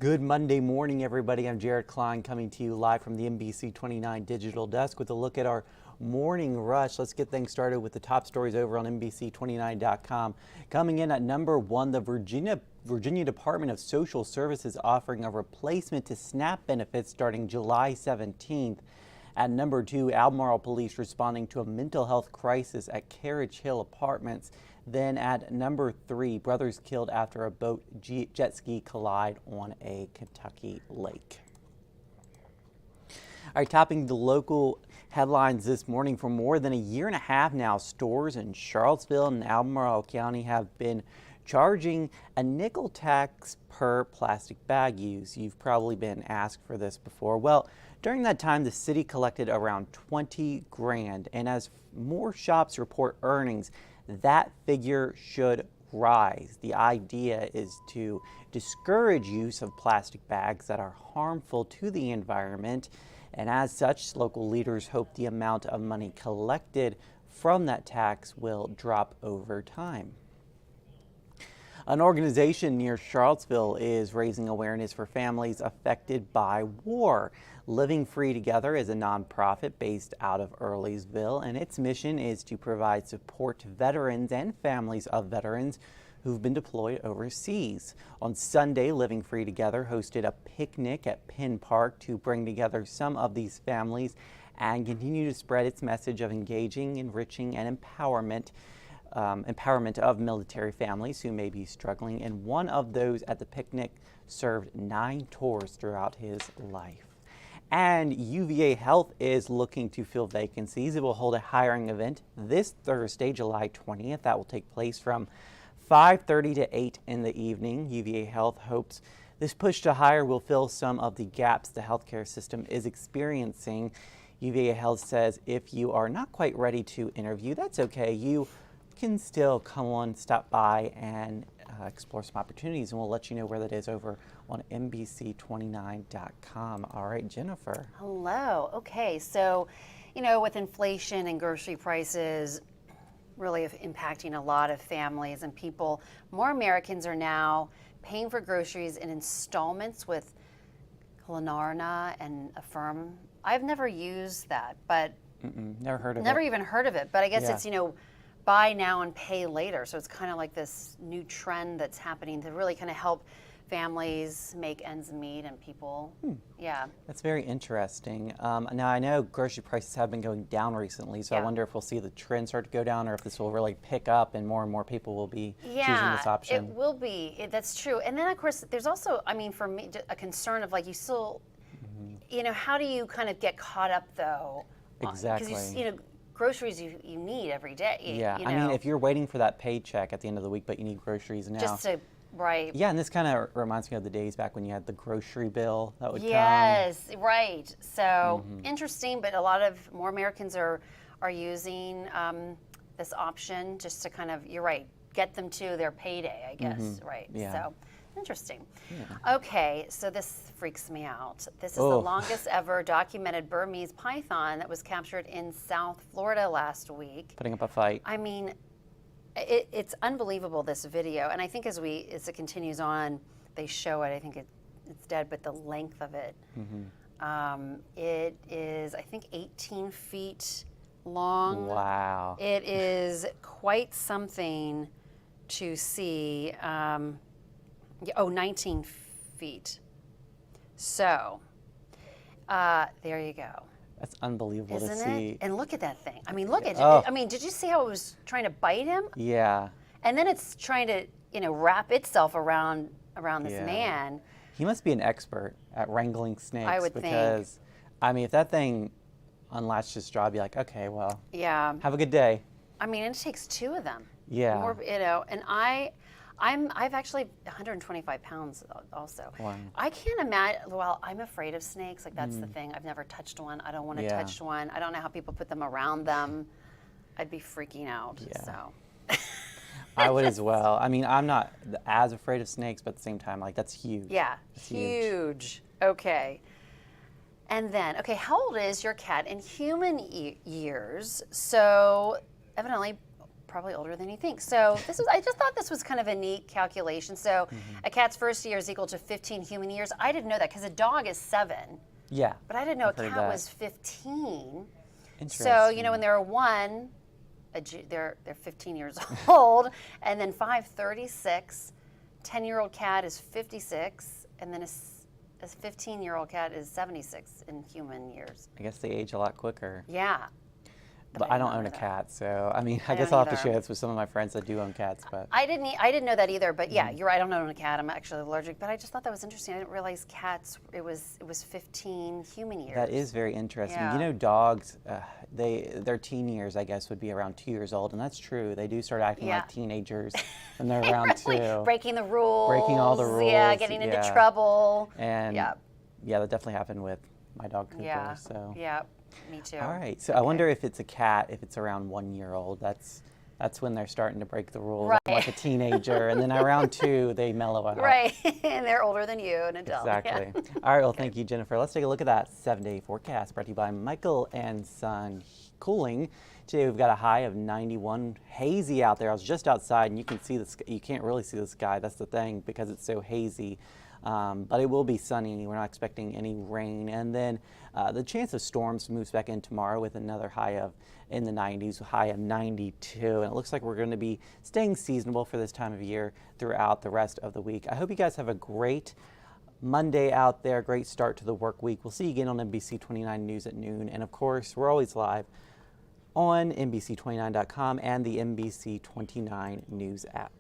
Good Monday morning, everybody. I'm Jared Klein coming to you live from the NBC29 Digital Desk with a look at our morning rush. Let's get things started with the top stories over on NBC29.com. Coming in at number one, the Virginia Department of Social Services offering a replacement to SNAP benefits starting July 17th. At number two, Albemarle police responding to a mental health crisis at Carriage Hill Apartments. Then at number three, brothers killed after a boat jet ski collide on a Kentucky lake. All right, topping the local headlines this morning, for more than a year and a half now, stores in Charlottesville and Albemarle County have been charging a nickel tax per plastic bag used. You've probably been asked for this before. Well, during that time, the city collected around 20 grand, and as more shops report earnings, that figure should rise. The idea is to discourage use of plastic bags that are harmful to the environment, and as such, local leaders hope the amount of money collected from that tax will drop over time. An organization near Charlottesville is raising awareness for families affected by war. Living Free Together is a nonprofit based out of Earlysville, and its mission is to provide support to veterans and families of veterans who've been deployed overseas. On Sunday, Living Free Together hosted a picnic at Penn Park to bring together some of these families and continue to spread its message of engaging, enriching, and empowerment of military families who may be struggling. And one of those at the picnic served 9 tours throughout his life. And UVA Health is looking to fill vacancies. It will hold a hiring event this Thursday, July 20th. That will take place from 5:30 to 8 in the evening. UVA Health hopes this push to hire will fill some of the gaps the healthcare system is experiencing. UVA Health says if you are not quite ready to interview, that's okay. You can still come on, stop by, and explore some opportunities, and we'll let you know where that is over on NBC29.com. All right, Jennifer. Hello. Okay, so, with inflation and grocery prices really impacting a lot of families and people, more Americans are now paying for groceries in installments with Klarna and Affirm. I've never used that, but never heard of it. Never even heard of it, but I guess it's, buy now and pay later. So it's kind of like this new trend that's happening to really kind of help families make ends meet and people. Yeah. That's very interesting. Now I know grocery prices have been going down recently, so I wonder if we'll see the trend start to go down or if this will really pick up and more people will be choosing this option. It will be. That's true. And then of course there's also, for me, a concern of like you still, how do you kind of get caught up though? Exactly. Because groceries you need every day. Yeah, I mean, if you're waiting for that paycheck at the end of the week, but you need groceries now. Just to, right. Yeah, and this kind of reminds me of the days back when you had the grocery bill that would come. Yes, right. So interesting, but a lot of more Americans are using this option just to kind of, you're right, get them to their payday, I guess, right? Yeah. So interesting. Yeah. Okay, so this freaks me out. This is the longest ever documented Burmese python that was captured in South Florida last week. Putting up a fight. I mean, it's unbelievable, this video, and I think as it continues on, they show it. I think it's dead, but the length of it, it is, I think, 18 feet long. Wow. It is quite something to see. 19 feet. So, there you go. That's unbelievable to see. Isn't it? And look at that thing. I mean, look at it. I mean, did you see how it was trying to bite him? Yeah. And then it's trying to, wrap itself around this man. He must be an expert at wrangling snakes. I would because, I mean, if that thing unlatched his jaw, I'd be like, okay, well, have a good day. I mean, it takes 2 of them. Yeah. More, and I've actually 125 pounds also. Wow. I can't imagine, well, I'm afraid of snakes. Like, that's the thing. I've never touched one. I don't want to touch one. I don't know how people put them around them. I'd be freaking out. Yeah. So. I would as well. I mean, I'm not as afraid of snakes, but at the same time, like, that's huge. Yeah, that's huge. Okay. And then, okay, how old is your cat in human years? So, evidently, probably older than you think. So I just thought this was kind of a neat calculation. So a cat's first year is equal to 15 human years. I didn't know that because a dog is 7. Yeah. But I didn't know I've a heard cat that. was 15. Interesting. So, you know, when they're 1, they're 15 years old, and then 5, 36. 10-year-old cat is 56, and then a 15-year-old cat is 76 in human years. I guess they age a lot quicker. Yeah. But I don't own a cat, so I mean, I guess I'll have to share this with some of my friends that do own cats. But I didn't know that either. But yeah, you're right. I don't own a cat. I'm actually allergic. But I just thought that was interesting. I didn't realize cats. It was 15 human years. that is very interesting. Yeah. You know, dogs, their teen years, I guess, would be around 2 years old, and that's true. They do start acting like teenagers when they're around 2. Breaking the rules. Breaking all the rules. Yeah, getting into trouble. And yeah, that definitely happened with my dog Cooper. Yeah. So. Yeah. Me too. All right. So I wonder if it's a cat, if it's around 1 year old. That's when they're starting to break the rules, Right. like a teenager, and then around 2 they mellow out. Right, and they're older than you, an adult. Exactly. Yeah. All right. Well, thank you, Jennifer. Let's take a look at that 7-day forecast brought to you by Michael and Son Cooling. Today we've got a high of 91, hazy out there. I was just outside, and you can see you can't really see the sky. That's the thing because it's so hazy. But it will be sunny. We're not expecting any rain. And then the chance of storms moves back in tomorrow with another high of in the 90s, high of 92. And it looks like we're going to be staying seasonable for this time of year throughout the rest of the week. I hope you guys have a great Monday out there, great start to the work week. We'll see you again on NBC29 News at noon. And of course, we're always live on NBC29.com and the NBC29 News app.